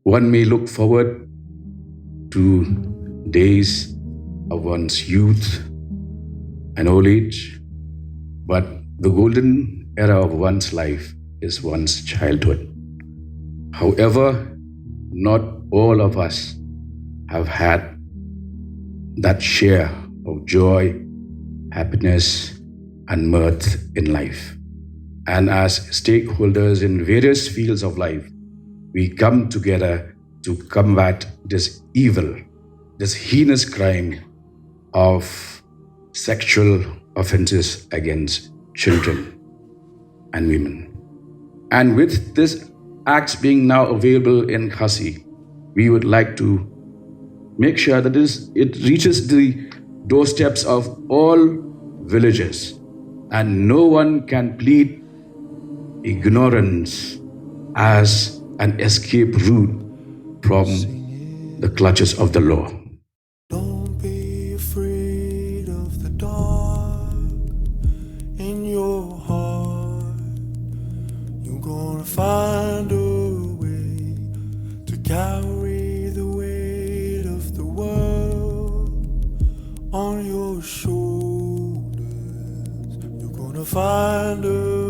One may look forward to days of one's youth and old age, but the golden era of one's life is one's childhood. However, not all of us have had that share of joy, happiness, and mirth in life. And as stakeholders in various fields of life, we come together to combat this evil, this heinous crime of sexual offenses against children and women. And with this acts being now available in Khasi, we would like to make sure that it reaches the doorsteps of all villages and no one can plead ignorance as an escape route from the clutches of the law. Don't be afraid of the dark in your heart. You're gonna find a way to carry the weight of the world on your shoulders. You're gonna find a